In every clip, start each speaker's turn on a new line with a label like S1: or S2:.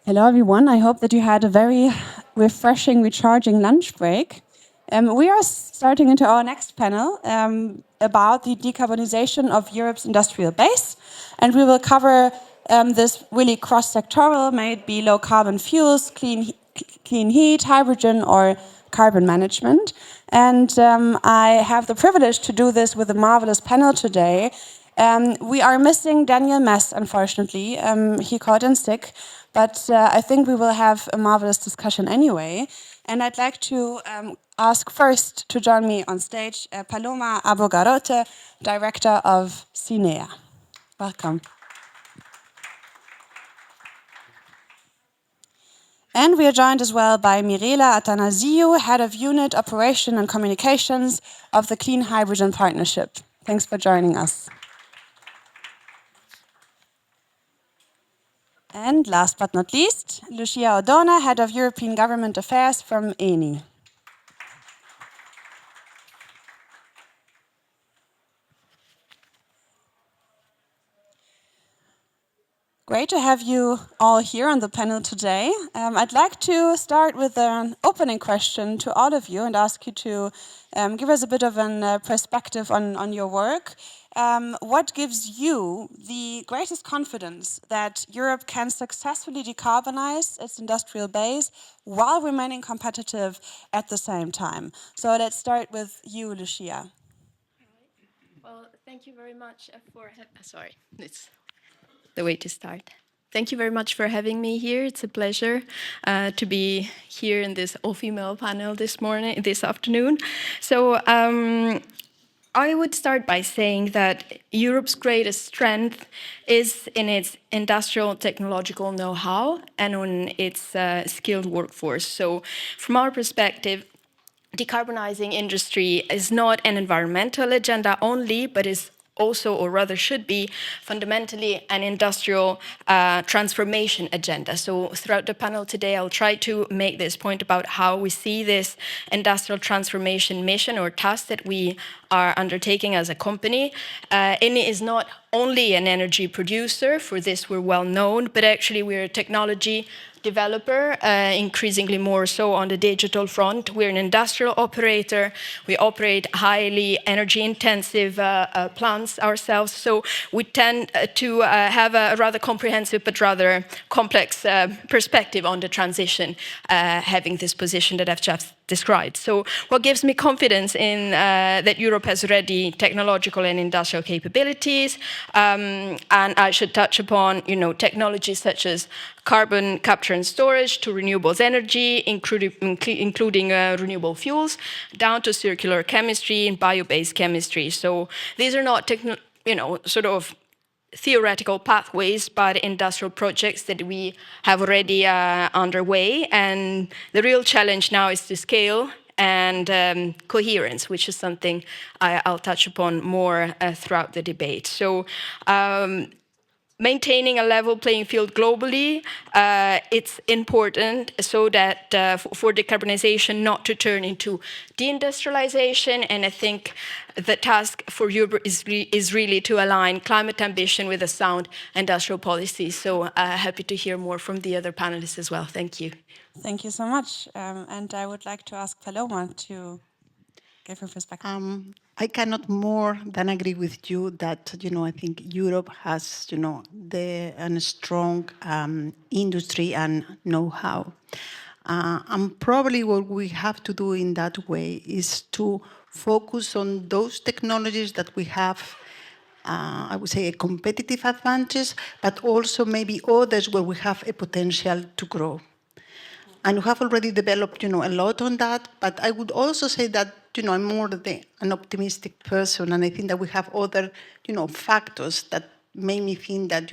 S1: Hello, everyone. I hope that you had a very refreshing, recharging lunch break. We are starting into our next panel about the decarbonization of Europe's industrial base. And we will cover this really cross-sectoral, may it be low-carbon fuels, clean heat, hydrogen, or carbon management. And I have the privilege to do this with a marvelous panel today. We are missing Daniel Mess, unfortunately. He called in sick, but I think we will have a marvelous discussion anyway. And I'd like to ask first to join me on stage Paloma Abogarote, Director of CINEA. Welcome. And we are joined as well by Mirela Atanasiou, Head of Unit Operation and Communications of the Clean Hydrogen Partnership. Thanks for joining us. And last but not least, Lucia O'Donnell, Head of European Government Affairs from ENI. Great to have you all here on the panel today. I'd like to start with an opening question to all of you and ask you to give us a bit of a perspective on your work. What gives you the greatest confidence that Europe can successfully decarbonize its industrial base while remaining competitive at the same time? So let's start with you, Lucia.
S2: Well, thank you very much for sorry, it's the way to start. Thank you very much for having me here. It's a pleasure to be here in this all-female panel this afternoon. So I would start by saying that Europe's greatest strength is in its industrial technological know-how and on its skilled workforce. So from our perspective, decarbonizing industry is not an environmental agenda only, but is also, or rather should be, fundamentally an industrial transformation agenda. So throughout the panel today, I'll try to make this point about how we see this industrial transformation mission or task that we are undertaking as a company. ENI is not only an energy producer, for this we're well known, but actually we're a technology developer, increasingly more so on the digital front. We're an industrial operator. We operate highly energy-intensive plants ourselves, so we tend to have a rather comprehensive but rather complex perspective on the transition, having this position that I've just described. So what gives me confidence in that Europe has ready technological and industrial capabilities, and I should touch upon, technologies such as carbon capture and storage to renewables energy, including renewable fuels, down to circular chemistry and bio-based chemistry. So these are not sort of theoretical pathways, but industrial projects that we have already underway. And the real challenge now is to scale and coherence, which is something I'll touch upon more throughout the debate. So maintaining a level playing field globally, it's important so that for decarbonization not to turn into deindustrialization. And I think the task for Europe is really to align climate ambition with a sound industrial policy. So happy to hear more from the other panelists as well. Thank you.
S1: Thank you so much. And I would like to ask Paloma to give her perspective.
S3: I cannot more than agree with you that, I think Europe has, a strong industry and know-how. And probably what we have to do in that way is to focus on those technologies that we have, I would say, a competitive advantage, but also maybe others where we have a potential to grow. And we have already developed, a lot on that, but I would also say that, I'm more an optimistic person, and I think that we have other, factors that make me think that,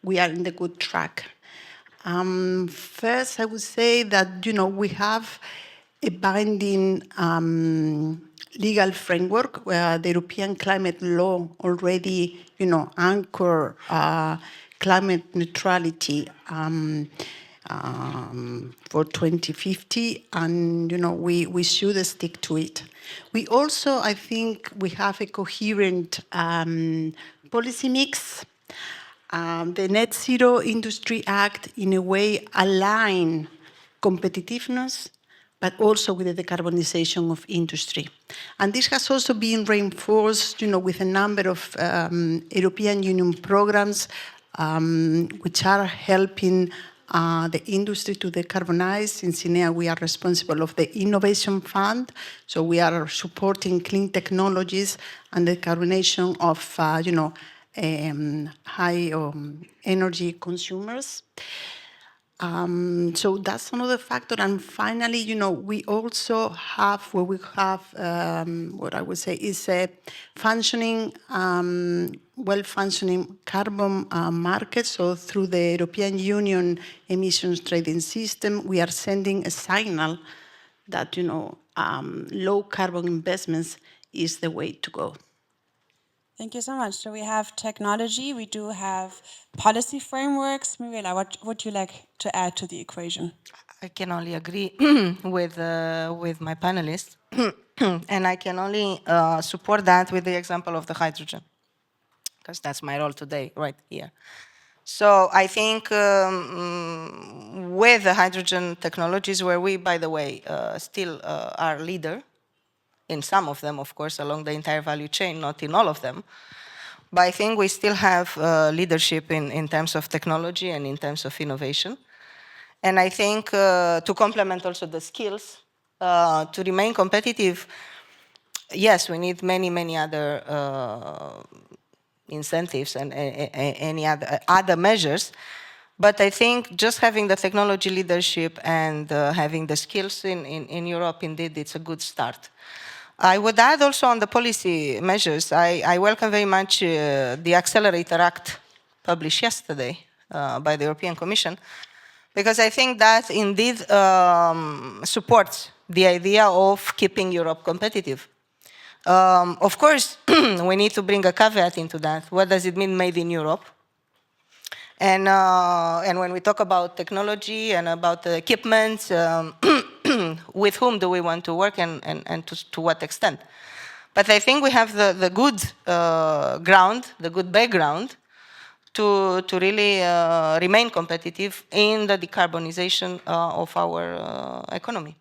S3: we are in the good track. First, I would say that, we have a binding legal framework where the European climate law already, anchor climate neutrality for 2050, and we should stick to it. We also, I think, we have a coherent policy mix, the Net Zero Industry Act, in a way, align competitiveness, but also with the decarbonization of industry. And this has also been reinforced, with a number of European Union programs which are helping the industry to decarbonize. In CINEA, we are responsible of the Innovation Fund, so we are supporting clean technologies and the decarbonization of, high energy consumers. So that's another factor. And finally, we also have, what I would say is a functioning, well-functioning carbon market. So through the European Union emissions trading system, we are sending a signal that, low carbon investments is the way to go.
S1: Thank you so much. So we have technology, we do have policy frameworks. Mirela, what would you like to add to the equation?
S4: I can only agree with my panelists, and I can only support that with the example of the hydrogen, because that's my role today, right here. So I think with the hydrogen technologies, where we, by the way, still are leader in some of them, of course, along the entire value chain, not in all of them. But I think we still have leadership in terms of technology and in terms of innovation. And I think to complement also the skills, to remain competitive, yes, we need many, many other incentives and any other measures. But I think just having the technology leadership and having the skills in Europe, indeed, it's a good start. I would add also on the policy measures, I welcome very much the Accelerator Act published yesterday by the European Commission, because I think that indeed supports the idea of keeping Europe competitive. Of course, we need to bring a caveat into that. What does it mean made in Europe? And when we talk about technology and about the equipment, with whom do we want to work and to what extent? But I think we have the good ground, the good background to really remain competitive in the decarbonization of our economy.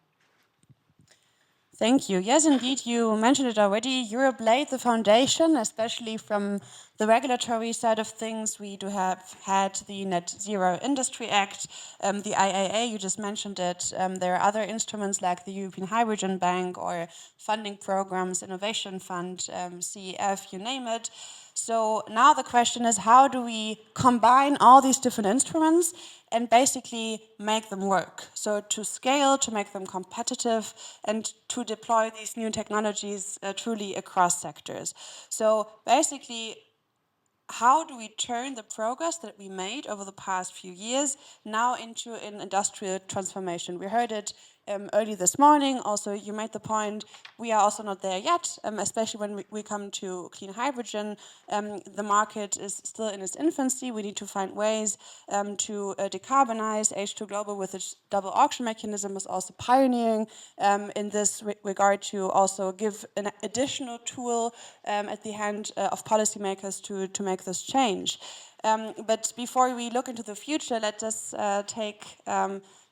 S1: Thank you. Yes, indeed, you mentioned it already. Europe laid the foundation, especially from the regulatory side of things. We do have had the Net Zero Industry Act, the IAA, you just mentioned it. There are other instruments like the European Hydrogen Bank or funding programs, Innovation Fund, CEF, you name it. So now the question is, how do we combine all these different instruments and basically make them work? So to scale, to make them competitive, and to deploy these new technologies truly across sectors. So basically, how do we turn the progress that we made over the past few years now into an industrial transformation? We heard it early this morning. Also, you made the point, we are also not there yet, especially when we come to clean hydrogen. The market is still in its infancy. We need to find ways to decarbonize. H2 Global, with its double auction mechanism, is also pioneering in this regard to also give an additional tool at the hand of policymakers to make this change. But before we look into the future, let us take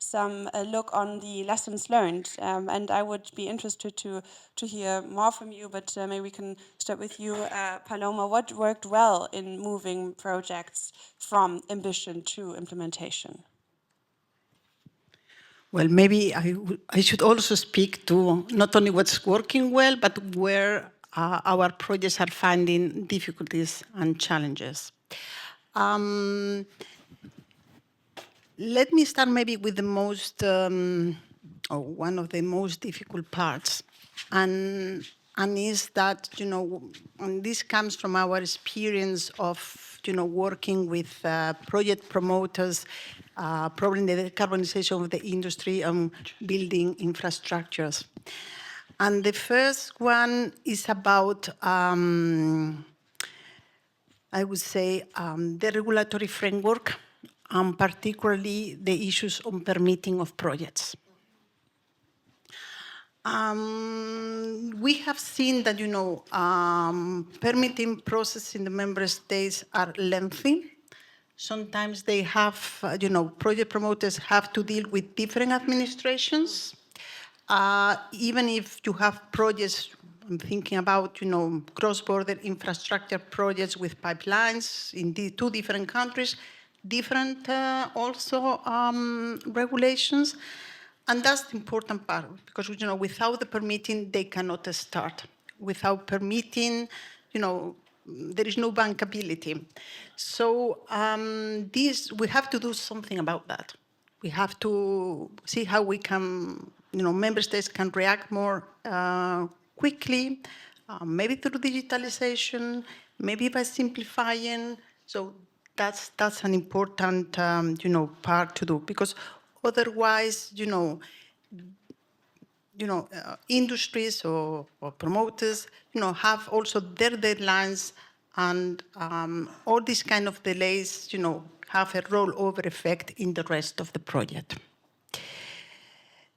S1: some look on the lessons learned. And I would be interested to hear more from you, but maybe we can start with you, Paloma. What worked well in moving projects from ambition to implementation?
S3: Well, maybe I should also speak to not only what's working well, but where our projects are finding difficulties and challenges. Let me start maybe with the most, or one of the most difficult parts. And is that, and this comes from our experience of, working with project promoters, probably the decarbonization of the industry and building infrastructures. And the first one is about, I would say, the regulatory framework, and particularly the issues on permitting of projects. We have seen that, permitting process in the member states are lengthy. Sometimes they have, project promoters have to deal with different administrations. Even if you have projects, I'm thinking about, cross-border infrastructure projects with pipelines in the two different countries, different also regulations. And that's the important part, because, without the permitting, they cannot start. Without permitting, there is no bankability. So we have to do something about that. We have to see how we can, member states can react more quickly, maybe through digitalization, maybe by simplifying. So that's an important, part to do, because otherwise, industries or promoters, have also their deadlines, and all these kind of delays, have a rollover effect in the rest of the project.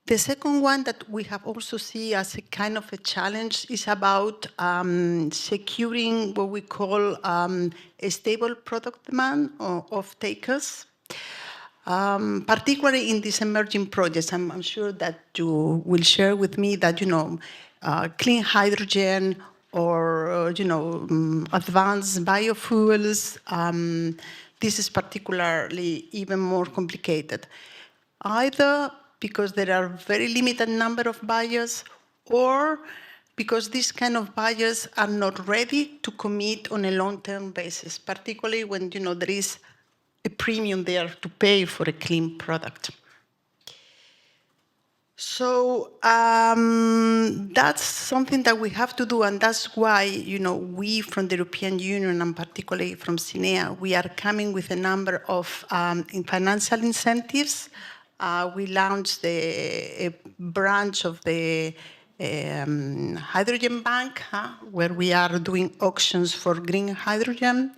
S3: The second one that we have also seen as a kind of a challenge is about securing what we call a stable product demand or offtakers. Particularly in these emerging projects, I'm sure that you will share with me that, clean hydrogen or, advanced biofuels, this is particularly even more complicated. Either because there are very limited number of buyers, or because these kind of buyers are not ready to commit on a long-term basis, particularly when, there is a premium there to pay for a clean product. So that's something that we have to do, and that's why, we from the European Union, and particularly from CINEA, we are coming with a number of financial incentives. We launched a branch of the hydrogen bank, where we are doing auctions for green hydrogen.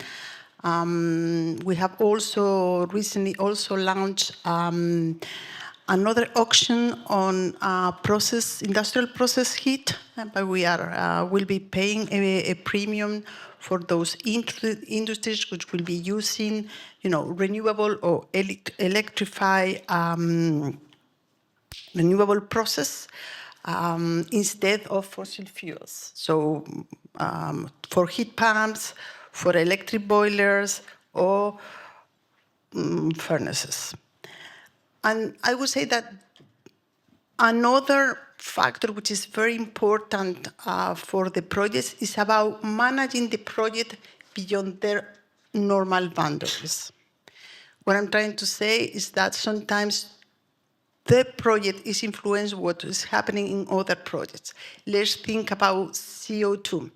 S3: We have also recently launched another auction on industrial process heat, but we will be paying a premium for those industries which will be using, renewable or electrify renewable process instead of fossil fuels. So for heat pumps, for electric boilers, or furnaces. And I would say that another factor which is very important for the projects is about managing the project beyond their normal boundaries. What I'm trying to say is that sometimes the project is influenced what is happening in other projects. Let's think about CO2,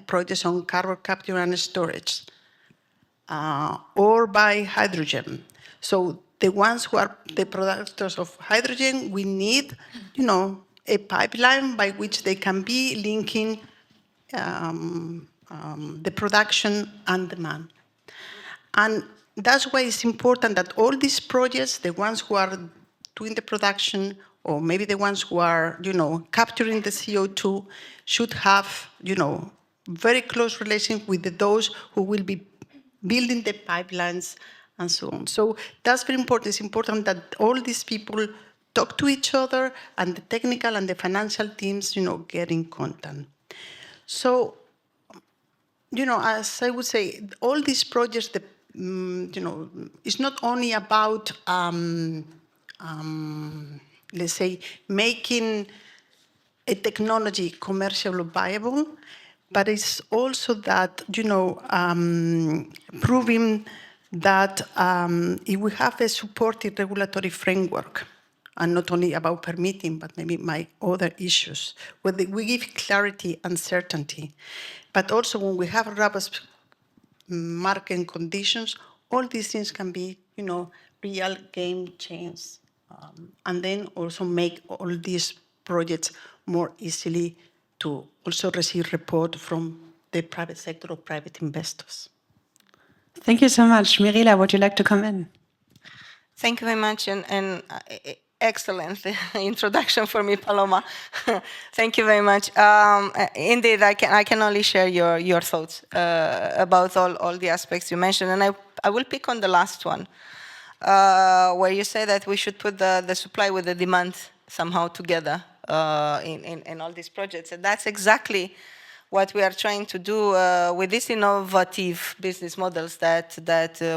S3: projects on carbon capture and storage, or by hydrogen. So the ones who are the producers of hydrogen, we need, a pipeline by which they can be linking the production and demand. And that's why it's important that all these projects, the ones who are doing the production, or maybe the ones who are, capturing the CO2, should have, very close relations with those who will be building the pipelines and so on. So that's very important. It's important that all these people talk to each other, and the technical and the financial teams, get in contact. So, as I would say, all these projects, it's not only about, let's say, making a technology commercially viable, but it's also that, proving that if we have a supportive regulatory framework, and not only about permitting, but maybe my other issues, where we give clarity and certainty, but also when we have robust market conditions, all these things can be, real game changers, and then also make all these projects more easily to also receive report from the private sector or private investors.
S1: Thank you so much. Mirela, would you like to come in?
S4: Thank you very much. And excellent introduction for me, Paloma. Thank you very much. Indeed, I can only share your thoughts about all the aspects you mentioned, and I will pick on the last one, where you say that we should put the supply with the demand somehow together in all these projects, and that's exactly what we are trying to do with these innovative business models that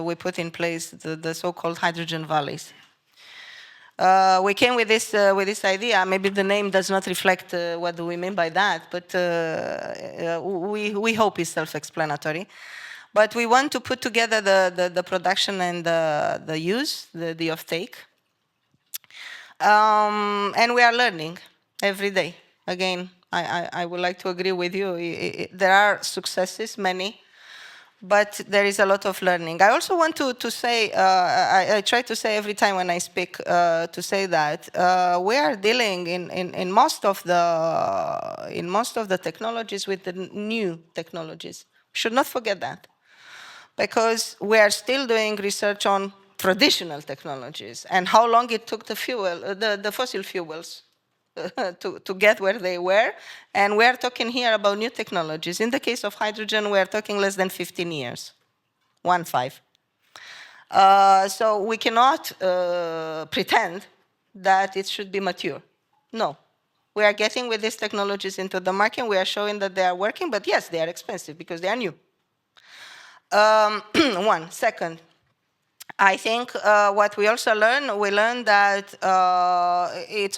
S4: we put in place, the so-called hydrogen valleys. We came with this idea. Maybe the name does not reflect what do we mean by that, but we hope it's self-explanatory. But we want to put together the production and the use, the offtake. And we are learning every day. Again, I would like to agree with you. There are successes, many, but there is a lot of learning. I also want to say, I try to say every time when I speak, to say that we are dealing in most of the technologies with the new technologies. We should not forget that, because we are still doing research on traditional technologies and how long it took the fossil fuels to get where they were. And we are talking here about new technologies. In the case of hydrogen, we are talking less than 15 years, 15. So we cannot pretend that it should be mature. No. We are getting with these technologies into the market. We are showing that they are working, but yes, they are expensive because they are new. One. Second, I think what we also learned that it's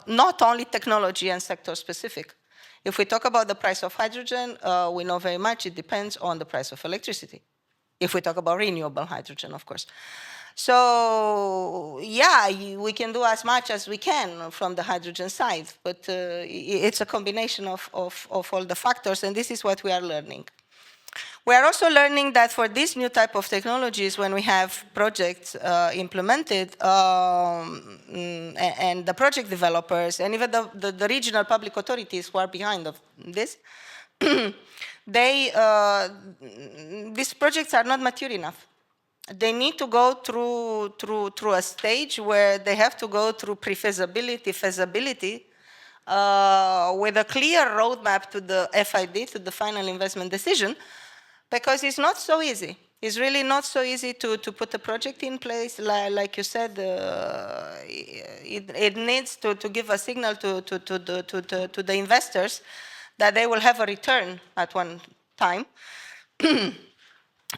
S4: not only technology and sector specific. If we talk about the price of hydrogen, we know very much it depends on the price of electricity. If we talk about renewable hydrogen, of course. So yeah, we can do as much as we can from the hydrogen side, but it's a combination of all the factors, and this is what we are learning. We are also learning that for this new type of technologies, when we have projects implemented, and the project developers, and even the regional public authorities who are behind of this, these projects are not mature enough. They need to go through a stage where they have to go through pre-feasibility, feasibility, with a clear roadmap to the FID, to the final investment decision, because it's not so easy. It's really not so easy to put a project in place. Like you said, it needs to give a signal to the investors that they will have a return at one time.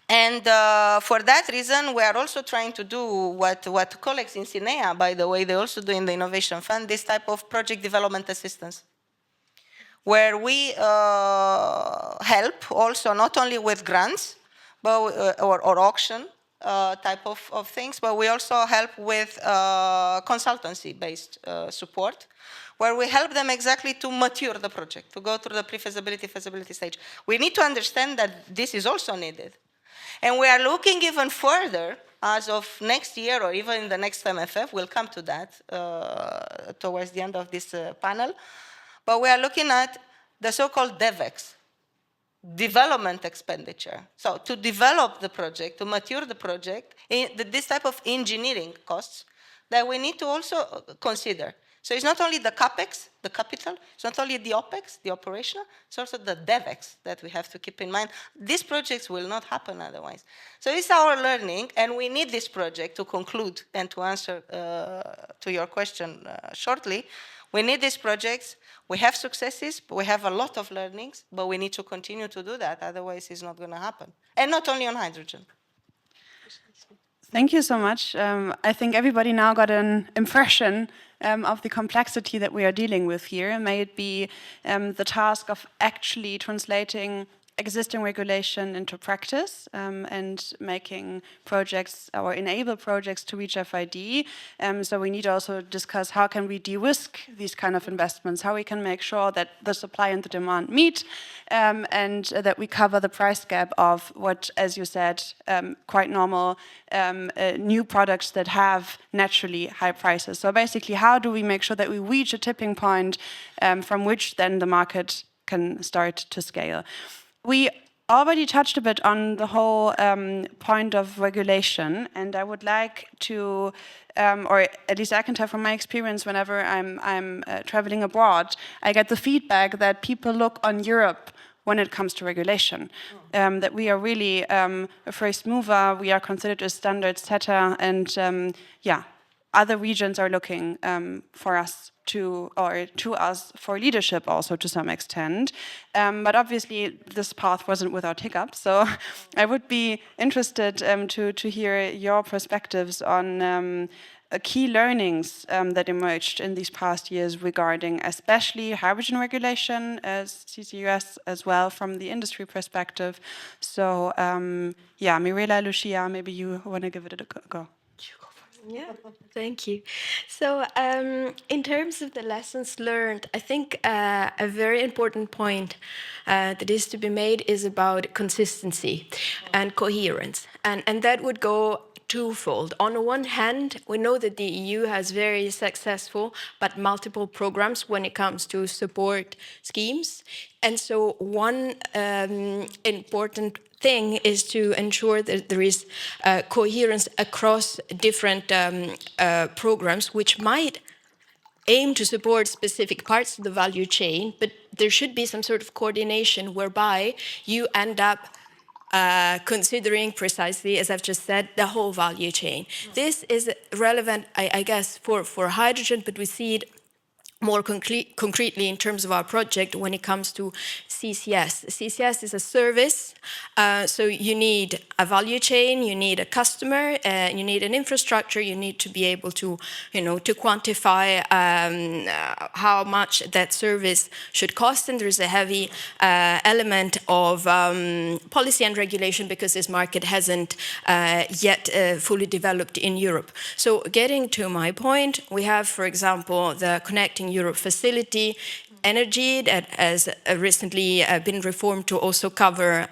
S4: And for that reason, we are also trying to do what colleagues in CINEA, by the way, they also do in the Innovation Fund, this type of project development assistance, where we help also not only with grants but, or auction type of things, but we also help with consultancy-based support, where we help them exactly to mature the project, to go through the pre-feasibility, feasibility stage. We need to understand that this is also needed. And we are looking even further as of next year or even in the next MFF, we'll come to that towards the end of this panel, but we are looking at the so-called DevEx, development expenditure. So to develop the project, to mature the project, this type of engineering costs that we need to also consider. So it's not only the CapEx, the capital, it's not only the OpEx, the operational, it's also the DevEx that we have to keep in mind. These projects will not happen otherwise. So it's our learning, and we need this project to conclude and to answer to your question shortly. We need these projects. We have successes, but we have a lot of learnings, but we need to continue to do that, otherwise it's not going to happen. And not only on hydrogen.
S1: Thank you so much. I think everybody now got an impression of the complexity that we are dealing with here. May it be the task of actually translating existing regulation into practice and making projects or enable projects to reach FID. So we need to also discuss how can we de-risk these kind of investments, how we can make sure that the supply and the demand meet, and that we cover the price gap of what, as you said, quite normal new products that have naturally high prices. So basically, how do we make sure that we reach a tipping point from which then the market can start to scale? We already touched a bit on the whole point of regulation, and I would like to, or at least I can tell from my experience, whenever I'm traveling abroad, I get the feedback that people look on Europe when it comes to regulation, that we are really a first mover, we are considered a standard setter, and yeah, other regions are looking for us to us for leadership also to some extent. But obviously this path wasn't without hiccups. So I would be interested to hear your perspectives on key learnings that emerged in these past years regarding especially hydrogen regulation as CCUS as well from the industry perspective. So yeah, Mirela, Lucia, maybe you want to give it a go.
S2: Yeah, thank you. So in terms of the lessons learned, I think a very important point that is to be made is about consistency and coherence. And that would go twofold. On the one hand, we know that the EU has very successful but multiple programs when it comes to support schemes. And so one important thing is to ensure that there is coherence across different programs, which might aim to support specific parts of the value chain, but there should be some sort of coordination whereby you end up considering precisely, as I've just said, the whole value chain. This is relevant, I guess, for hydrogen, but we see it more concretely in terms of our project when it comes to CCS. CCS is a service, so you need a value chain, you need a customer, you need an infrastructure, you need to be able to, to quantify how much that service should cost, and there's a heavy element of policy and regulation because this market hasn't yet fully developed in Europe. So getting to my point, we have, for example, the Connecting Europe facility, energy that has recently been reformed to also cover,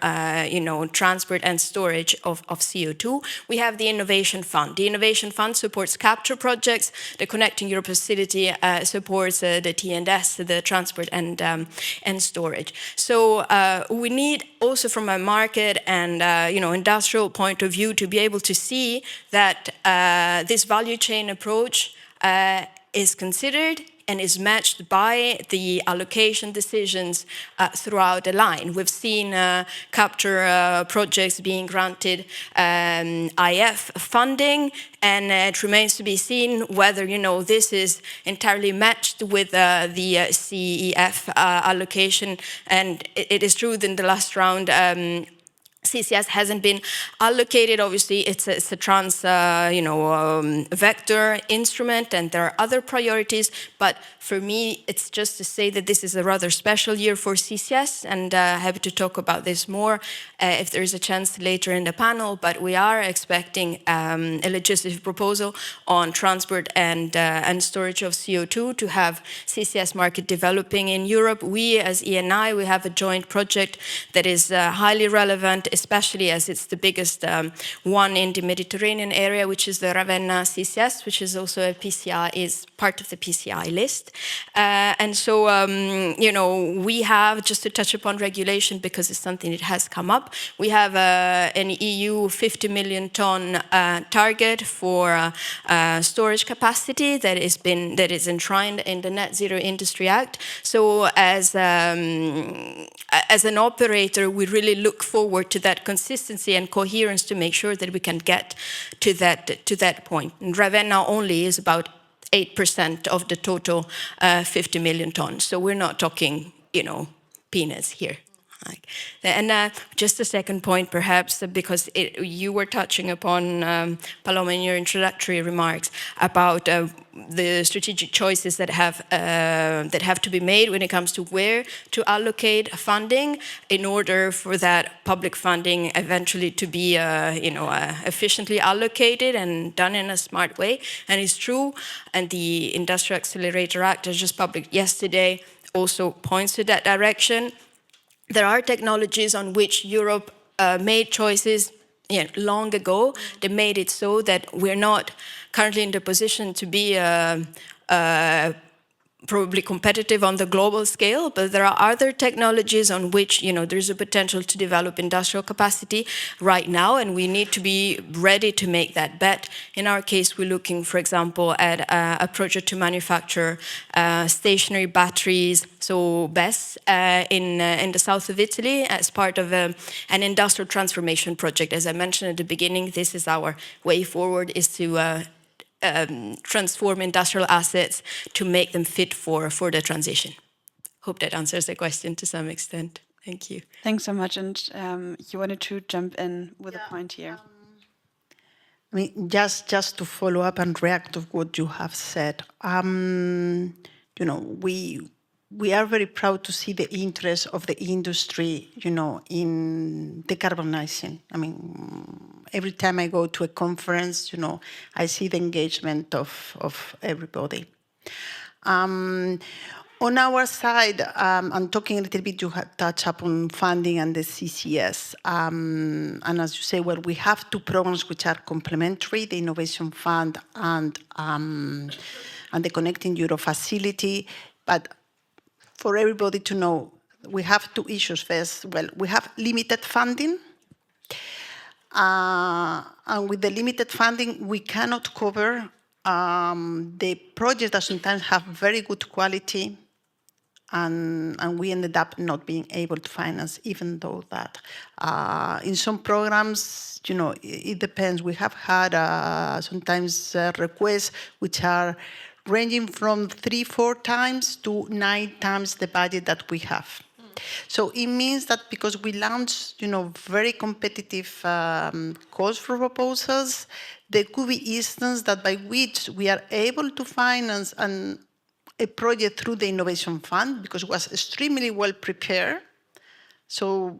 S2: transport and storage of CO2. We have the Innovation Fund. The Innovation Fund supports capture projects. The Connecting Europe facility supports the T&S, the transport and storage. So we need also from a market and industrial point of view to be able to see that this value chain approach is considered and is matched by the allocation decisions throughout the line. We've seen capture projects being granted IF funding, and it remains to be seen whether this is entirely matched with the CEF allocation. And it is true that in the last round, CCS hasn't been allocated. Obviously, it's a trans, vector instrument, and there are other priorities. But for me, it's just to say that this is a rather special year for CCS, and happy to talk about this more if there is a chance later in the panel. But we are expecting a legislative proposal on transport and storage of CO2 to have CCS market developing in Europe. We, as ENI, we have a joint project that is highly relevant, especially as it's the biggest one in the Mediterranean area, which is the Ravenna CCS, which is also a PCI, is part of the PCI list. And so, we have, just to touch upon regulation, because it's something that has come up, we have an EU 50 million ton target for storage capacity that is enshrined in the Net Zero Industry Act. So as an operator, we really look forward to that consistency and coherence to make sure that we can get to that point. And Ravenna only is about 8% of the total 50 million tons. So we're not talking, peanuts here. And just a second point, perhaps, because you were touching upon, Paloma, in your introductory remarks about the strategic choices that have to be made when it comes to where to allocate funding in order for that public funding eventually to be, efficiently allocated and done in a smart way. And it's true, and the Industrial Accelerator Act, as just published yesterday, also points to that direction. There are technologies on which Europe made choices long ago. They made it so that we're not currently in the position to be probably competitive on the global scale, but there are other technologies on which, there's a potential to develop industrial capacity right now, and we need to be ready to make that bet. In our case, we're looking, for example, at a project to manufacture stationary batteries, so BESS, in the south of Italy as part of an industrial transformation project. As I mentioned at the beginning, this is our way forward, is to transform industrial assets to make them fit for the transition. Hope that answers the question to some extent. Thank you.
S1: Thanks so much. And you wanted to jump in with a point here.
S3: I mean, just to follow up and react to what you have said, we are very proud to see the interest of the industry, in decarbonizing. I mean, every time I go to a conference, I see the engagement of everybody. On our side, I'm talking a little bit, you had touched upon funding and the CCS. And as you say, well, we have two programs which are complementary, the Innovation Fund and the Connecting Europe facility. But for everybody to know, we have two issues first. Well, we have limited funding. And with the limited funding, we cannot cover the projects that sometimes have very good quality, and we ended up not being able to finance, even though that in some programs, it depends. We have had sometimes requests which are ranging from 3-4 times to 9 times the budget that we have. So it means that because we launched, very competitive calls for proposals, there could be instances that by which we are able to finance a project through the Innovation Fund because it was extremely well prepared. So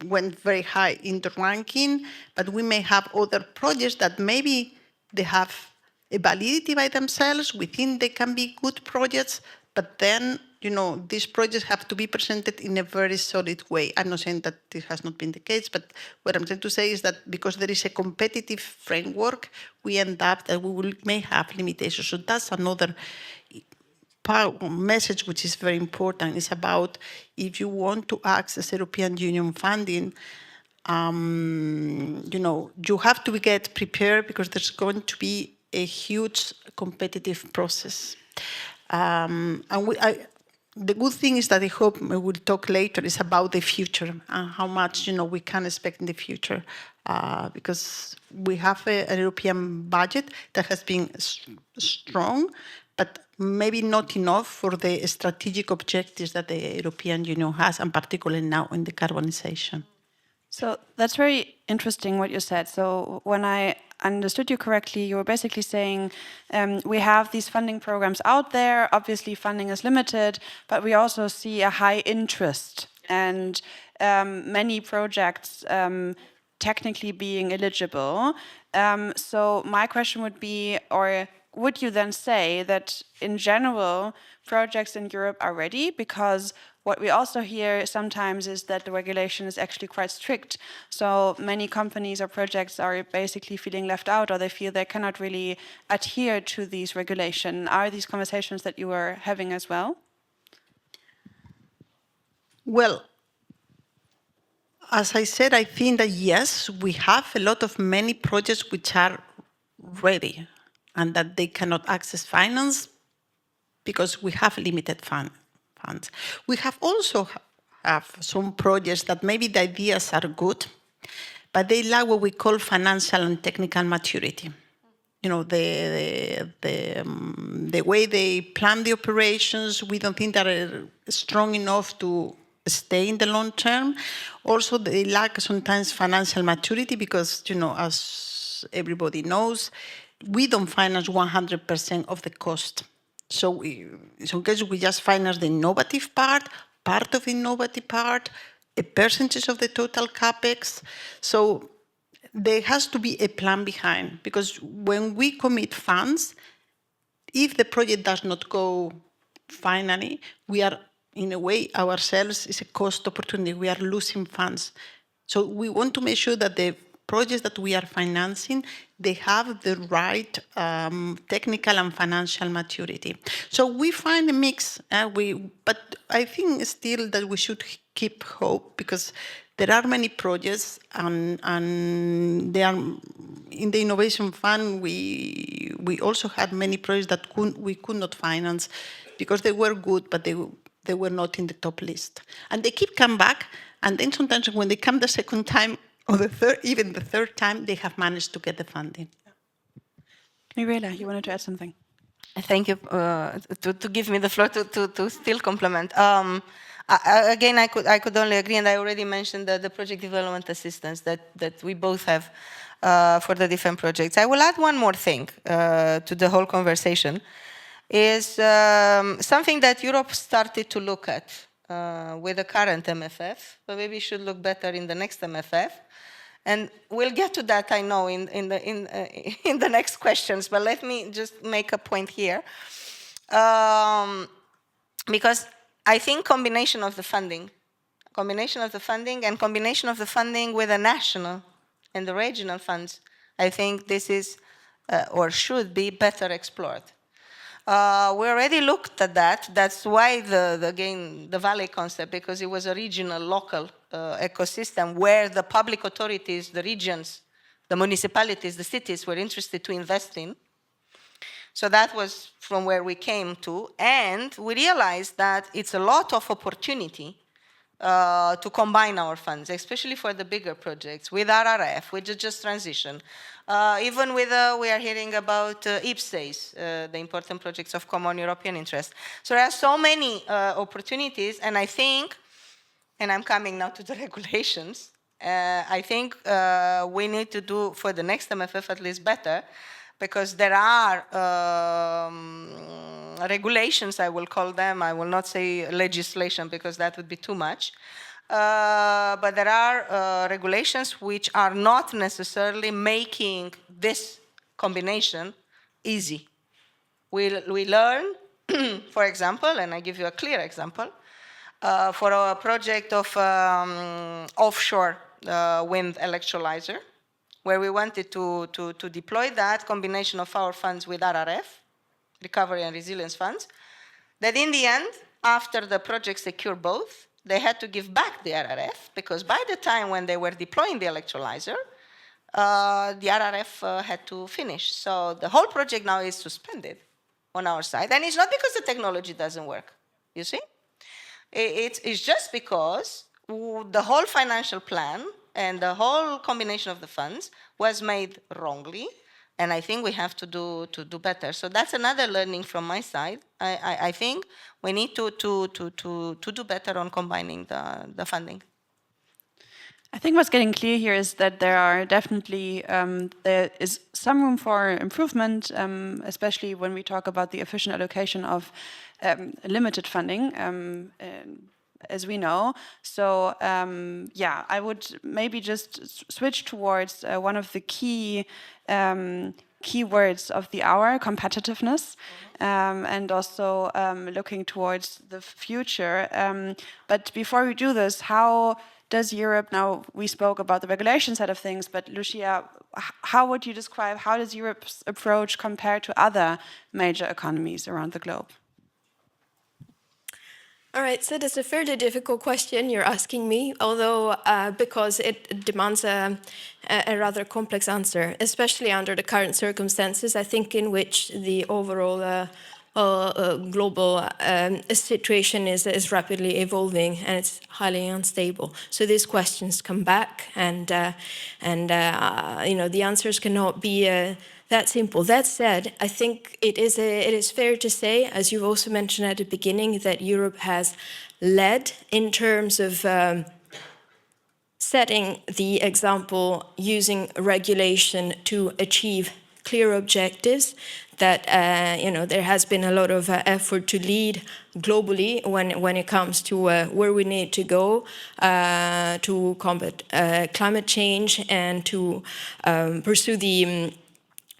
S3: went very high in the ranking, but we may have other projects that maybe they have a validity by themselves. We think they can be good projects, but then, these projects have to be presented in a very solid way. I'm not saying that this has not been the case, but what I'm trying to say is that because there is a competitive framework, we end up that may have limitations. So that's another message which is very important. Is about if you want to access European Union funding, you have to get prepared because there's going to be a huge competitive process. The good thing is that I hope we will talk later is about the future and how much we can expect in the future, because we have a European budget that has been strong, but maybe not enough for the strategic objectives that the European Union has, and particularly now in decarbonization.
S1: So that's very interesting what you said. So when I understood you correctly, you were basically saying we have these funding programs out there. Obviously, funding is limited, but we also see a high interest and many projects technically being eligible. So my question would be, or would you then say that in general, projects in Europe are ready? Because what we also hear sometimes is that the regulation is actually quite strict. So many companies or projects are basically feeling left out, or they feel they cannot really adhere to these regulations. Are these conversations that you are having as well?
S3: Well, as I said, I think that yes, we have a lot of many projects which are ready and that they cannot access finance because we have limited funds. We have also have some projects that maybe the ideas are good, but they lack what we call financial and technical maturity. The way they plan the operations, we don't think that are strong enough to stay in the long term. Also, they lack sometimes financial maturity because, as everybody knows, we don't finance 100% of the cost. So in some cases, we just finance the innovative part of the innovative part, a percentage of the total capex. So there has to be a plan behind, because when we commit funds, if the project does not go finally, we are, in a way, ourselves is a cost opportunity. We are losing funds. So we want to make sure that the projects that we are financing, they have the right technical and financial maturity. So we find a mix, but I think still that we should keep hope, because there are many projects, and they are in the Innovation Fund. We also had many projects that we could not finance because they were good, but they were not in the top list. And they keep coming back, and then sometimes when they come the second time, or even the third time, they have managed to get the funding.
S1: Mirela, you wanted to add something?
S4: Thank you to give me the floor to still compliment. Again, I could only agree, and I already mentioned the project development assistance that we both have for the different projects. I will add one more thing to the whole conversation, is something that Europe started to look at with the current MFF, but maybe should look better in the next MFF. And we'll get to that, I know, in the next questions. But let me just make a point here, because I think combination of the funding with the national and the regional funds, I think this is or should be better explored. We already looked at that. That's why the valley concept, because it was a regional, local ecosystem where the public authorities, the regions, the municipalities, the cities were interested to invest in. So that was from where we came to. And we realized that it's a lot of opportunity to combine our funds, especially for the bigger projects, with RRF, with the just transition. Even with, we are hearing about IPCEIs, the important projects of common European interest. So there are so many opportunities, and I think, and I'm coming now to the regulations, I think we need to do for the next MFF at least better, because there are regulations, I will call them. I will not say legislation, because that would be too much. But there are regulations which are not necessarily making this combination easy. We learn, for example, and I give you a clear example, for a project of offshore wind electrolyzer, where we wanted to deploy that combination of our funds with RRF, Recovery and Resilience Funds, that in the end, after the project secured both, they had to give back the RRF, because by the time when they were deploying the electrolyzer, the RRF had to finish. So the whole project now is suspended on our side. And it's not because the technology doesn't work, you see? It's just because the whole financial plan and the whole combination of the funds was made wrongly. And I think we have to do better. So that's another learning from my side. I think we need to do better on combining the funding.
S1: I think what's getting clear here is that there are definitely there is some room for improvement, especially when we talk about the efficient allocation of limited funding, as we know. So yeah, I would maybe just switch towards one of the key words of the hour, competitiveness, and also looking towards the future. But before we do this, how does Europe, now we spoke about the regulation side of things, but Lucia, how would you describe, how does Europe's approach compare to other major economies around the globe?
S2: All right, so that's a fairly difficult question you're asking me, although because it demands a rather complex answer, especially under the current circumstances, I think, in which the overall global situation is rapidly evolving and it's highly unstable. So these questions come back, and you know, the answers cannot be that simple. That said, I think it is fair to say, as you also mentioned at the beginning, that Europe has led in terms of setting the example, using regulation to achieve clear objectives, that you know, there has been a lot of effort to lead globally when it comes to where we need to go to combat climate change and to pursue the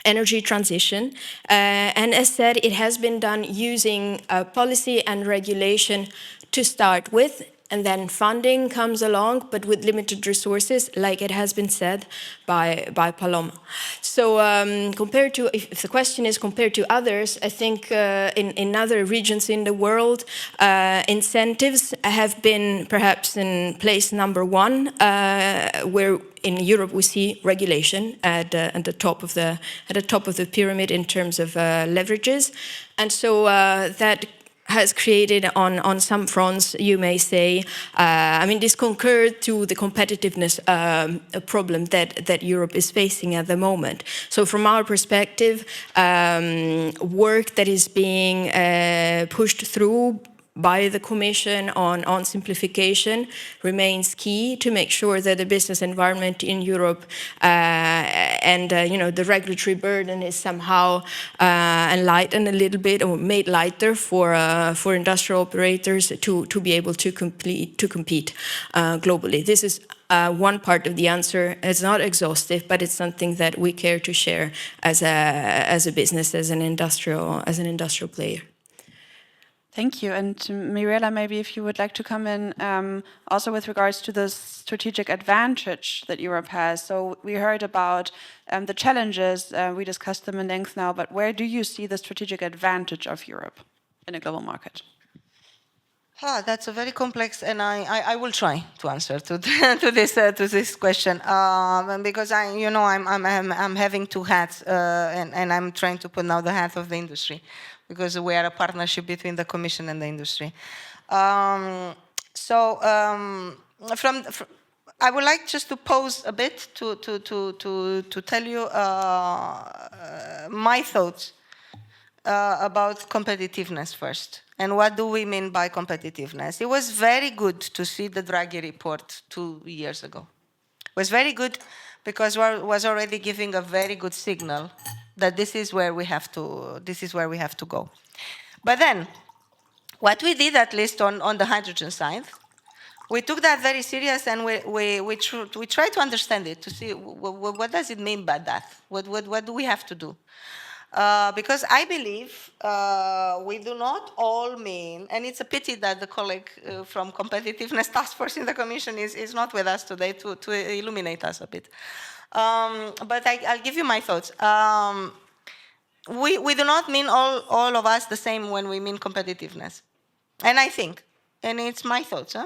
S2: energy transition. And as said, it has been done using policy and regulation to start with, and then funding comes along, but with limited resources, like it has been said by Paloma. So compared to, if the question is compared to others, I think in other regions in the world, incentives have been perhaps in place number one, where in Europe we see regulation at the top of the pyramid in terms of leverages, and so that has created on some fronts, you may say, I mean, this concurred to the competitiveness problem that Europe is facing at the moment. So from our perspective, work that is being pushed through by the Commission on simplification remains key to make sure that the business environment in Europe and the regulatory burden is somehow enlightened a little bit or made lighter for industrial operators to be able to compete globally. This is one part of the answer. It's not exhaustive, but it's something that we care to share as a business, as an industrial player.
S1: Thank you. And Mirela, maybe if you would like to come in also with regards to the strategic advantage that Europe has. So we heard about the challenges, we discussed them in length now, but where do you see the strategic advantage of Europe in a global market?
S4: That's a very complex, and I will try to answer to this question because I'm having two hats, and I'm trying to put now the hat of the industry, because we are a partnership between the Commission and the industry. I would like just to pause a bit to tell you my thoughts about competitiveness first. And what do we mean by competitiveness? It was very good to see the Draghi report 2 years ago. It was very good because it was already giving a very good signal that this is where we have to go. But then, what we did, at least on the hydrogen side, we took that very serious, and we tried to understand it, to see what does it mean by that? What do we have to do? Because I believe we do not all mean, and it's a pity that the colleague from Competitiveness Task Force in the Commission is not with us today to illuminate us a bit. But I'll give you my thoughts. We do not mean all of us the same when we mean competitiveness. And I think, and it's my thoughts,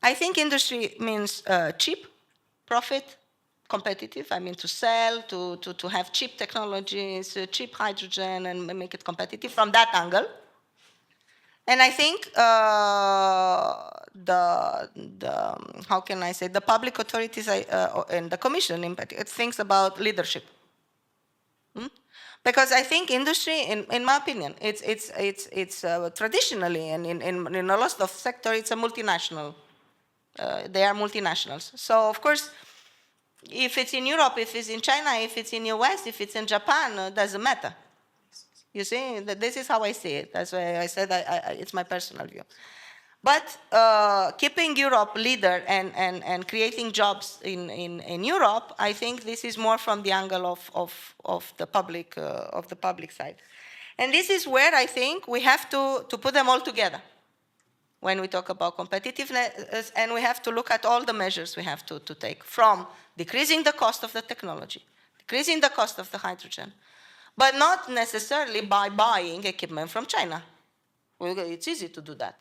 S4: I think industry means cheap, profit, competitive, I mean to sell, to have cheap technologies, cheap hydrogen, and make it competitive from that angle. And I think how can I say, the public authorities and the Commission in particular thinks about leadership. Because I think industry, in my opinion, it's traditionally, and in a lot of sector, it's a multinational. They are multinationals. So of course, if it's in Europe, if it's in China, if it's in US, if it's in Japan, it doesn't matter. You see, this is how I see it. That's why I said it's my personal view. But keeping Europe leader and creating jobs in Europe, I think this is more from the angle of the public side. And this is where I think we have to put them all together when we talk about competitiveness, and we have to look at all the measures we have to take, from decreasing the cost of the technology, decreasing the cost of the hydrogen, but not necessarily by buying equipment from China. It's easy to do that.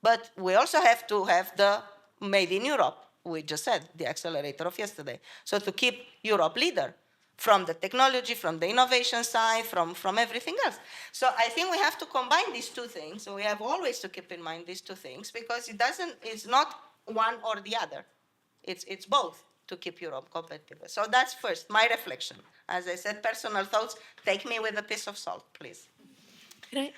S4: But we also have to have the made in Europe, we just said, the accelerator of yesterday. So to keep Europe leader from the technology, from the innovation side, from everything else. So I think we have to combine these two things. So we have always to keep in mind these two things, because it's not one or the other. It's both to keep Europe competitive. So that's first, my reflection. As I said, personal thoughts, take me with a piece of salt, please.
S2: Right.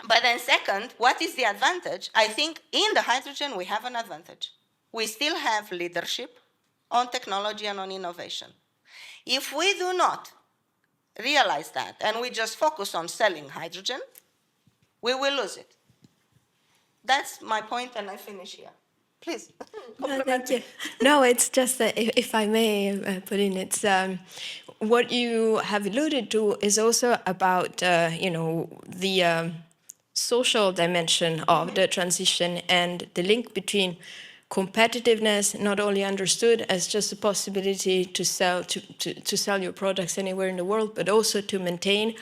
S4: But then second, what is the advantage? I think in the hydrogen, we have an advantage. We still have leadership on technology and on innovation. If we do not realize that, and we just focus on selling hydrogen, we will lose it. That's my point, and I finish here. Please.
S2: No, thank you. No, it's just that if I may put in, it's what you have alluded to is also about the social dimension of the transition and the link between competitiveness, not only understood as just a possibility to sell your products anywhere in the world, but also to maintain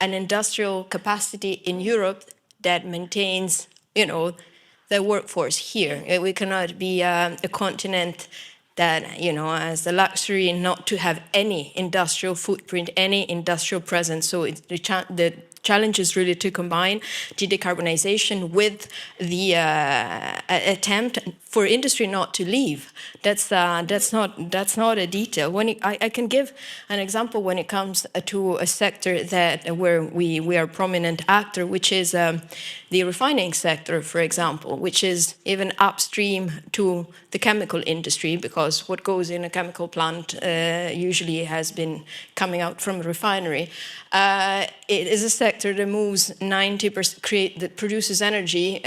S2: an industrial capacity in Europe that maintains, the workforce here. We cannot be a continent that, has the luxury not to have any industrial footprint, any industrial presence. So the challenge is really to combine the decarbonization with the attempt for industry not to leave. That's not a detail. I can give an example when it comes to a sector where we are a prominent actor, which is the refining sector, for example, which is even upstream to the chemical industry, because what goes in a chemical plant usually has been coming out from a refinery. It is a sector that moves 90%, that produces energy,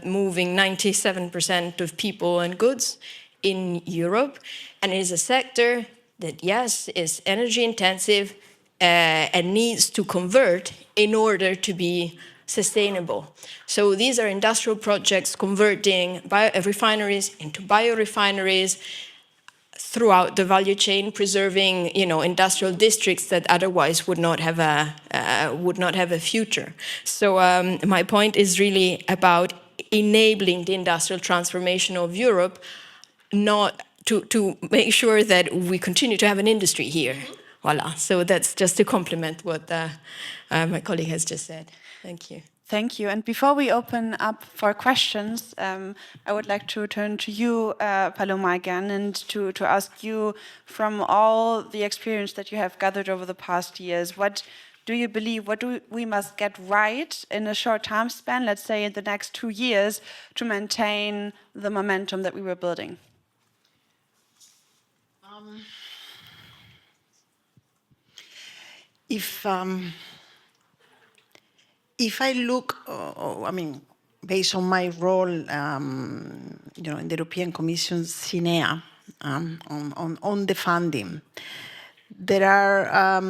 S2: moving 97% of people and goods in Europe, and it is a sector that, yes, is energy intensive and needs to convert in order to be sustainable. So these are industrial projects converting refineries into biorefineries throughout the value chain, preserving, industrial districts that otherwise would not have a future. So my point is really about enabling the industrial transformation of Europe, not to make sure that we continue to have an industry here. Voila. So that's just to complement what my colleague has just said. Thank you.
S1: Thank you. And before we open up for questions, I would like to turn to you, Paloma, again, and to ask you, from all the experience that you have gathered over the past years, what do you believe, what do we must get right in a short time span, let's say in the next 2 years, to maintain the momentum that we were building?
S3: If I look, based on my role, in the European Commission, CINEA, on the funding, there are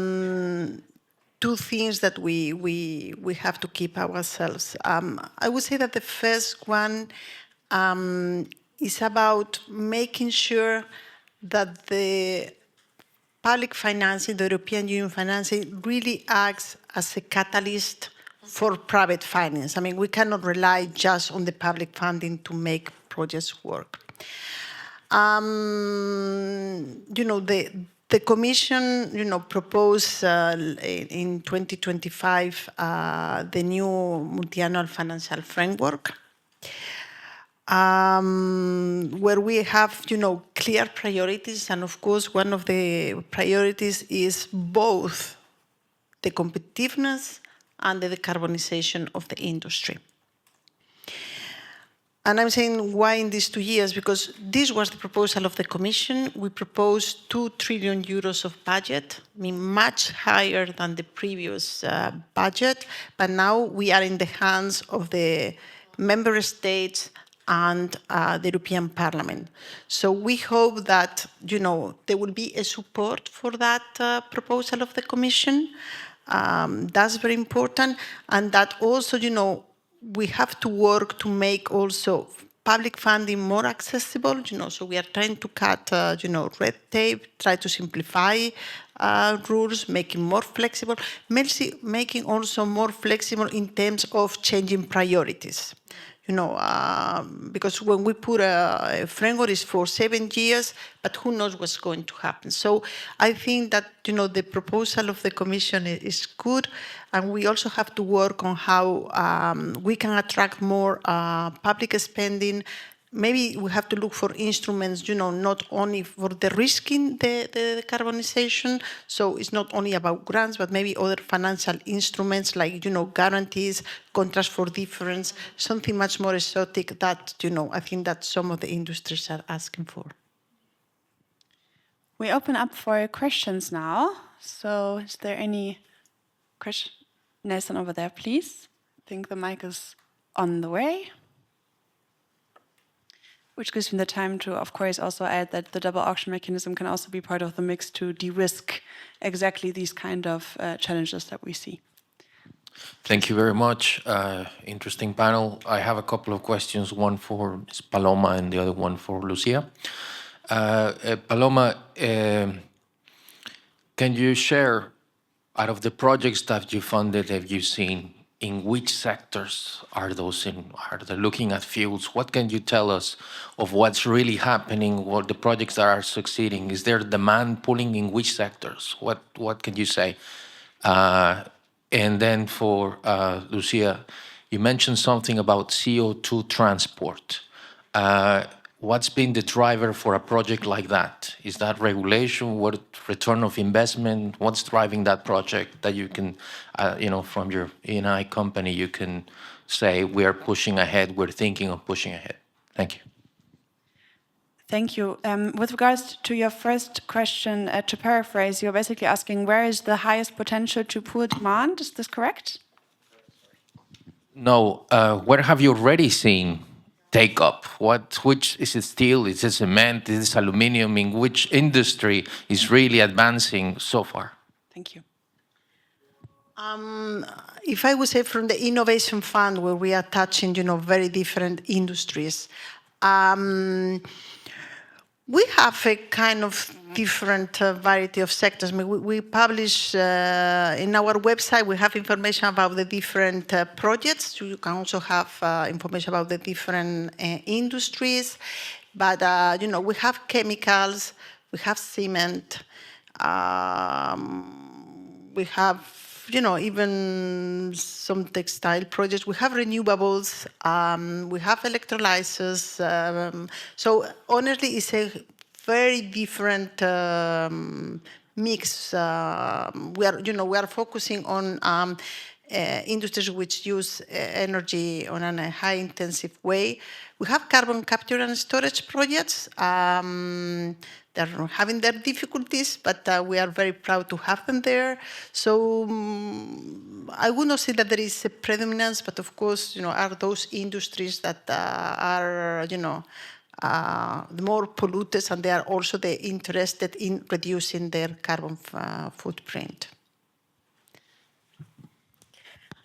S3: two things that we have to keep ourselves. I would say that the first one is about making sure that the public financing, the European Union financing, really acts as a catalyst for private finance. We cannot rely just on the public funding to make projects work. The Commission, proposed in 2025 the new multi-annual financial framework, where we have, clear priorities, and of course, one of the priorities is both the competitiveness and the decarbonization of the industry. And I'm saying why in these 2 years, because this was the proposal of the Commission. We proposed 2 trillion euros of budget, much higher than the previous budget, but now we are in the hands of the member states and the European Parliament. So we hope that, there will be a support for that proposal of the Commission. That's very important. And that also, we have to work to make also public funding more accessible, so we are trying to cut, red tape, try to simplify rules, making more flexible, making also more flexible in terms of changing priorities. Because when we put a framework, it's for 7 years, but who knows what's going to happen. So I think that, the proposal of the Commission is good, and we also have to work on how we can attract more public spending. Maybe we have to look for instruments, not only for the risking the decarbonization, so it's not only about grants, but maybe other financial instruments like, guarantees, contracts for difference, something much more exotic that, I think that some of the industries are asking for.
S1: We open up for questions now. So is there any question? Nelson over there, please. I think the mic is on the way. Which gives me the time to, of course, also add that the double auction mechanism can also be part of the mix to de-risk exactly these kind of challenges that we see.
S5: Thank you very much. Interesting panel. I have a couple of questions, one for Ms. Paloma and the other one for Lucia. Paloma, can you share, out of the projects that you funded, have you seen, in which sectors are those in? Are they looking at fuels? What can you tell us of what's really happening, what the projects that are succeeding? Is there demand pulling in which sectors? What can you say? And then for Lucia, you mentioned something about CO2 transport. What's been the driver for a project like that? Is that regulation? What return of investment? What's driving that project that you can, from your E&I company, you can say, we are pushing ahead, we're thinking of pushing ahead? Thank you.
S1: Thank you. With regards to your first question, to paraphrase, you're basically asking where is the highest potential to pool demand? Is this correct?
S5: No, where have you already seen take up? Which is it steel? Is it cement? Is it aluminum? In which industry is really advancing so far?
S1: Thank you.
S3: If I would say from the Innovation Fund, where we are touching, very different industries, we have a kind of different variety of sectors. I mean, we publish in our website, we have information about the different projects. You can also have information about the different industries. But, we have chemicals, we have cement, we have, even some textile projects. We have renewables, we have electrolyzers. So honestly, it's a very different mix. We are focusing on industries which use energy on a high intensive way. We have carbon capture and storage projects. They're having their difficulties, but we are very proud to have them there. So I would not say that there is a predominance, but of course, are those industries that are, the more polluted, and they are also interested in reducing their carbon footprint.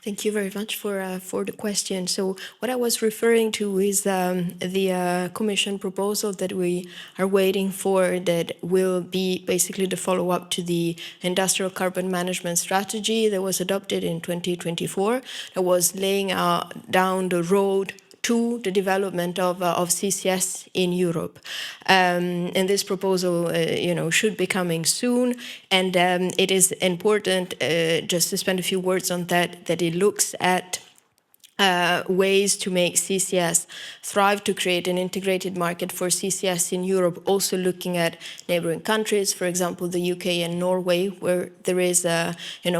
S2: Thank you very much for the question. So what I was referring to is the Commission proposal that we are waiting for, that will be basically the follow-up to the Industrial Carbon Management Strategy that was adopted in 2024, that was laying down the road to the development of CCS in Europe. And this proposal, should be coming soon. And it is important, just to spend a few words on that it looks at ways to make CCS thrive, to create an integrated market for CCS in Europe, also looking at neighboring countries, for example, the UK and Norway, where there is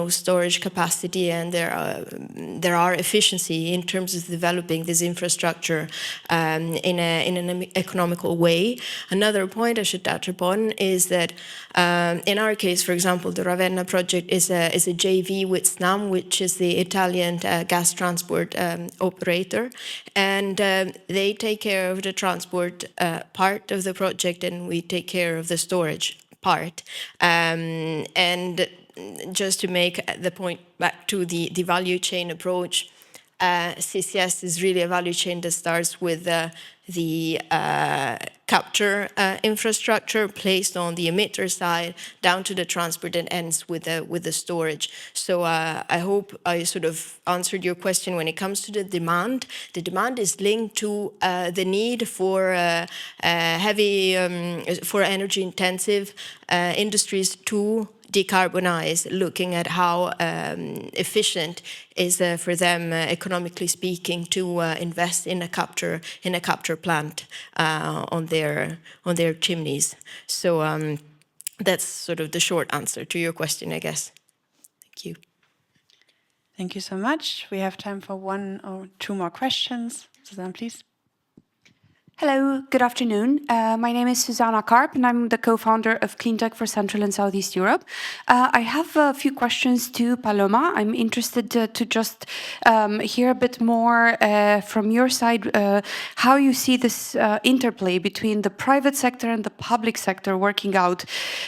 S2: storage capacity and there are efficiency in terms of developing this infrastructure in an economical way. Another point I should touch upon is that in our case, for example, the Ravenna project is a JV with Snam, which is the Italian gas transport operator, and they take care of the transport part of the project, and we take care of the storage part. And just to make the point back to the value chain approach, CCS is really a value chain that starts with the capture infrastructure placed on the emitter side, down to the transport, and ends with the storage. So I hope I sort of answered your question when it comes to the demand. The demand is linked to the need for for energy intensive industries to decarbonize, looking at how efficient is for them, economically speaking, to invest in a capture plant on their chimneys. So that's sort of the short answer to your question, I guess. Thank you.
S1: Thank you so much. We have time for one or two more questions. Susanne, please.
S6: Hello, good afternoon. My name is Susanna Karp, and I'm the co-founder of Cleantech for Central and Southeast Europe. I have a few questions to Paloma. I'm interested to just hear a bit more from your side how you see this interplay between the private sector and the public sector working out.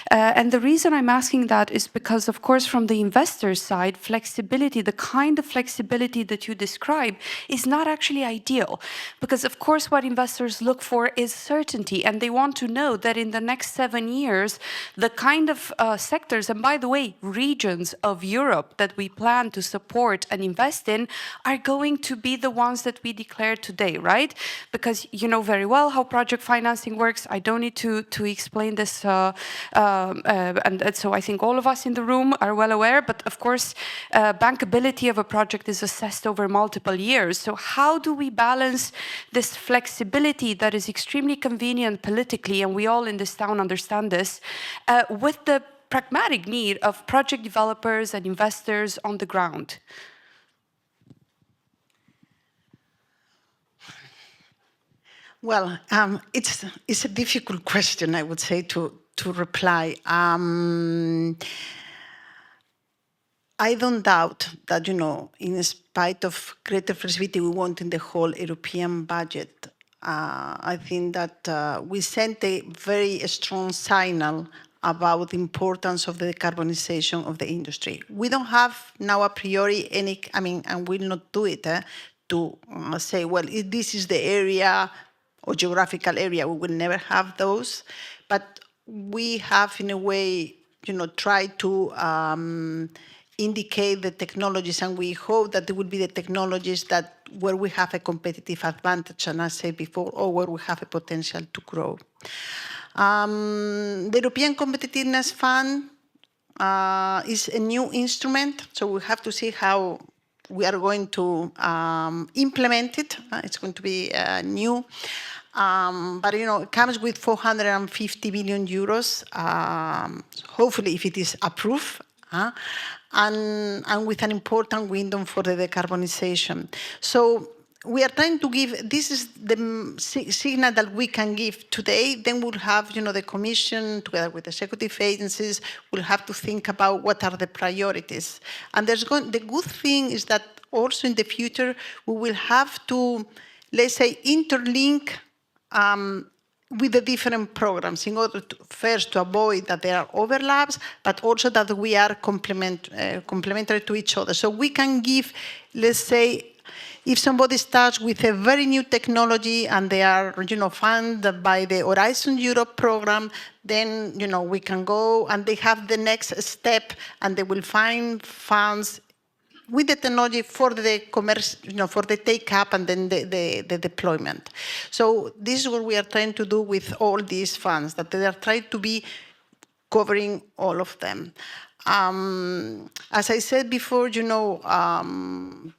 S6: And the reason I'm asking that is because, of course, from the investor side, flexibility, the kind of flexibility that you describe, is not actually ideal. Because, of course, what investors look for is certainty, and they want to know that in the next 7 years, the kind of sectors, and by the way, regions of Europe that we plan to support and invest in are going to be the ones that we declare today, right? Because you know very well how project financing works. I don't need to explain this, and so I think all of us in the room are well aware, but of course, bankability of a project is assessed over multiple years. So how do we balance this flexibility that is extremely convenient politically, and we all in this town understand this, with the pragmatic need of project developers and investors on the ground?
S3: Well, it's a difficult question, I would say, to reply. I don't doubt that, you know, in spite of greater flexibility we want in the whole European budget, I think that we sent a very strong signal about the importance of the decarbonization of the industry. We don't have now a priori any, and will not do it, to say, well, if this is the area or geographical area, we will never have those. But we have, in a way, you know, tried to indicate the technologies, and we hope that there will be the technologies that where we have a competitive advantage, and I said before, or where we have a potential to grow. The European Competitiveness Fund is a new instrument, so we have to see how we are going to implement it. It's going to be new. But you know, it comes with 450 billion euros, hopefully if it is approved, and with an important window for the decarbonization. So we are trying to give, this is the signal that we can give today. Then we'll have, you know, the Commission, together with executive agencies, will have to think about what are the priorities. And the good thing is that also in the future, we will have to, let's say, interlink with the different programs in order to, first, to avoid that there are overlaps, but also that we are complementary to each other. So we can give, let's say, if somebody starts with a very new technology and they are, you know, funded by the Horizon Europe program, then, you know, we can go and they have the next step and they will find funds with the technology for the commerce, you know, for the take-up and then the deployment. So this is what we are trying to do with all these funds, that they are trying to be covering all of them. As I said before, you know,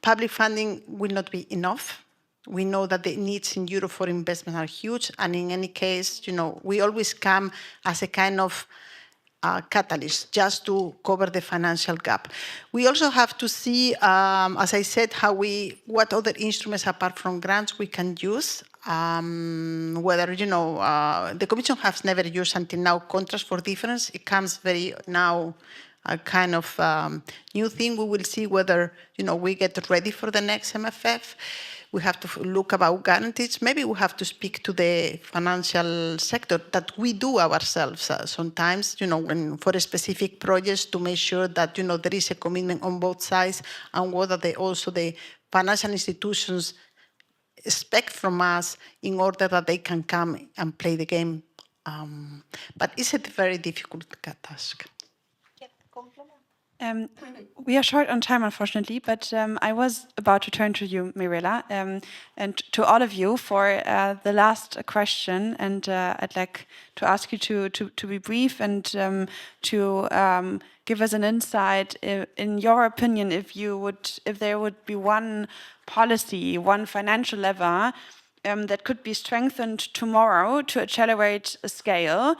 S3: public funding will not be enough. We know that the needs in Europe for investment are huge, and in any case, you know, we always come as a kind of catalyst just to cover the financial gap. We also have to see, as I said, what other instruments apart from grants we can use. Whether, you know, the Commission has never used until now contracts for difference. It comes very now a kind of new thing. We will see whether, you know, we get ready for the next MFF. We have to look about guarantees. Maybe we have to speak to the financial sector that we do ourselves sometimes, you know, when for a specific projects to make sure that, you know, there is a commitment on both sides, and whether also the financial institutions expect from us in order that they can come and play the game. But it's a very difficult task.
S1: We are short on time, unfortunately, but I was about to turn to you, Mirela, and to all of you for the last question. And I'd like to ask you to be brief and to give us an insight, in your opinion, if there would be one policy, one financial lever that could be strengthened tomorrow to accelerate a scale,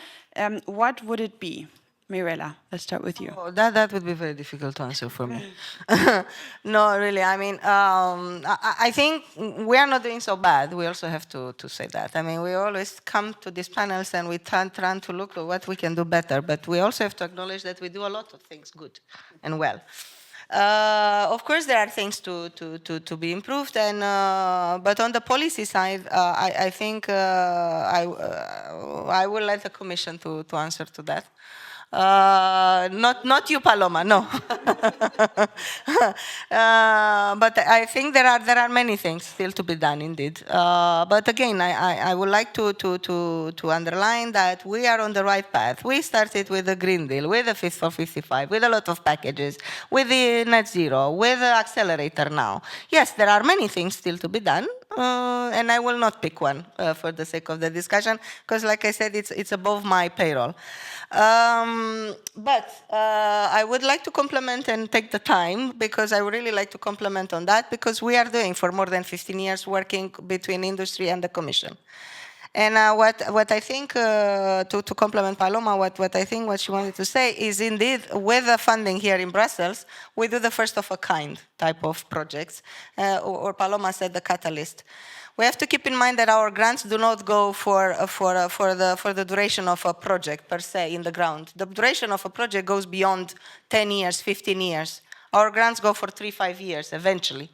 S1: what would it be? Mirella, let's start with you.
S4: Oh, that would be very difficult to answer for me. No, really. I mean, I think we are not doing so bad. We also have to say that. I mean, we always come to these panels and we try to look at what we can do better. But we also have to acknowledge that we do a lot of things good and well. Of course, there are things to be improved, and but on the policy side, I think I will let the Commission to answer to that. Not you, Paloma, no. But I think there are many things still to be done, indeed. But again, I would like to underline that we are on the right path. We started with the Green Deal, with the Fit for 55, with a lot of packages, with the Net Zero, with the Accelerator now. Yes, there are many things still to be done, and I will not pick one for the sake of the discussion, because like I said, it's above my payroll. But I would like to compliment and take the time, because I would really like to compliment on that, because we are doing for more than 15 years working between industry and the Commission. And what I think, to compliment Paloma, what I think what she wanted to say is, indeed, with the funding here in Brussels, we do the first of a kind type of projects, or Paloma said the catalyst. We have to keep in mind that our grants do not go for the duration of a project per se in the ground. The duration of a project goes beyond 10 years, 15 years. Our grants go for 3-5 years eventually.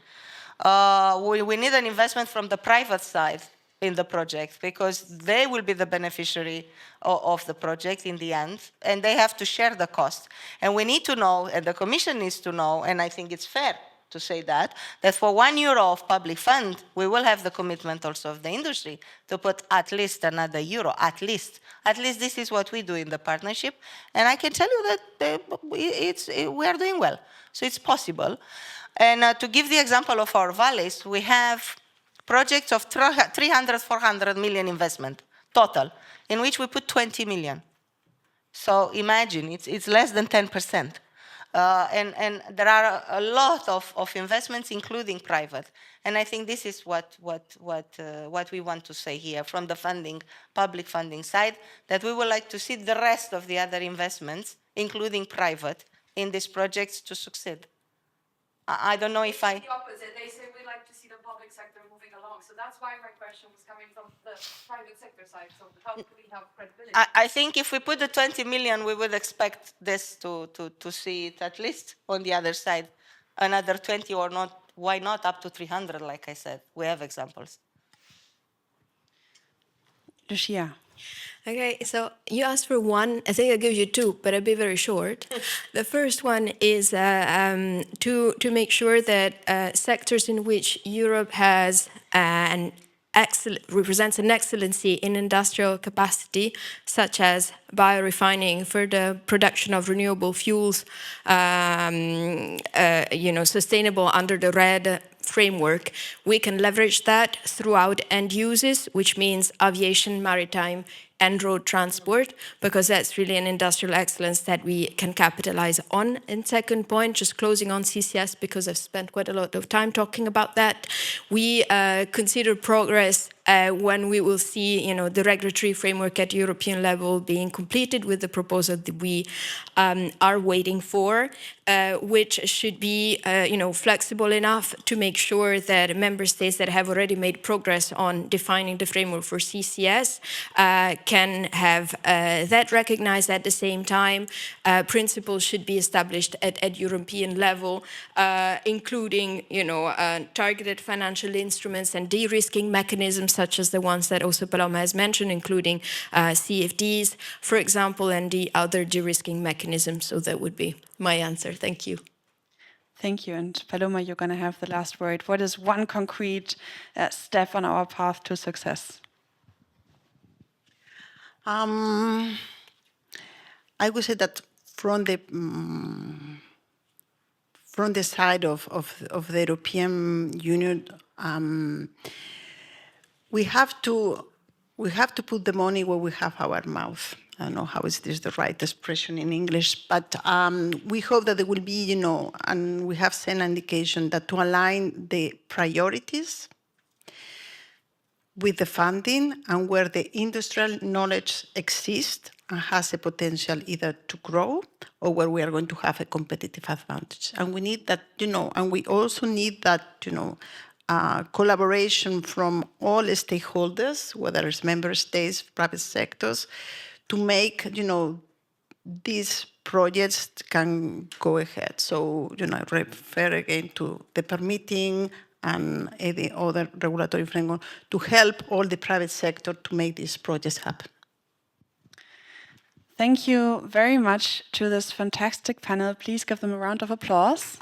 S4: We need an investment from the private side in the project, because they will be the beneficiary of the project in the end, and they have to share the cost. And we need to know, and the Commission needs to know, and I think it's fair to say that for €1 of public fund, we will have the commitment also of the industry to put at least another euro, at least. At least this is what we do in the partnership. And I can tell you that we are doing well. So it's possible. And to give the example of our valleys, we have projects of 300-400 million investment total, in which we put 20 million. So imagine, it's less than 10%. And there are a lot of investments, including private. And I think this is what we want to say here from the funding, public funding side, that we would like to see the rest of the other investments, including private, in these projects to succeed. I don't know if I...
S6: The opposite. They say we like to see the public sector moving along. So that's why my question was coming from the private sector side. So how do we have credibility?
S4: I think if we put the 20 million, we would expect this to see it at least on the other side. Another 20 or not, why not up to 300, like I said. We have examples.
S1: Lucia.
S2: Okay, so you asked for one. I think I'll give you two, but I'll be very short. The first one is to make sure that sectors in which Europe has represents an excellency in industrial capacity, such as biorefining for the production of renewable fuels, sustainable under the RED framework, we can leverage that throughout end uses, which means aviation, maritime, and road transport, because that's really an industrial excellence that we can capitalize on. And second point, just closing on CCS, because I've spent quite a lot of time talking about that. We consider progress when we will see, the regulatory framework at European level being completed with the proposal that we are waiting for, which should be, flexible enough to make sure that member states that have already made progress on defining the framework for CCS can have that recognized at the same time. Principles should be established at European level, including, targeted financial instruments and de-risking mechanisms, such as the ones that also Paloma has mentioned, including CFDs, for example, and the other de-risking mechanisms. So that would be my answer. Thank you.
S1: Thank you. And Paloma, you're going to have the last word. What is one concrete step on our path to success?
S3: I would say that from the side of the European Union, we have to put the money where we have our mouth. I don't know how is this the right expression in English, but we hope that there will be, and we have sent an indication that to align the priorities with the funding and where the industrial knowledge exists and has a potential either to grow or where we are going to have a competitive advantage. And we need that, and we also need that, collaboration from all stakeholders, whether it's member states, private sectors, to make, these projects can go ahead. So, I refer again to the permitting and the other regulatory framework to help all the private sector to make these projects happen.
S1: Thank you very much to this fantastic panel. Please give them a round of applause.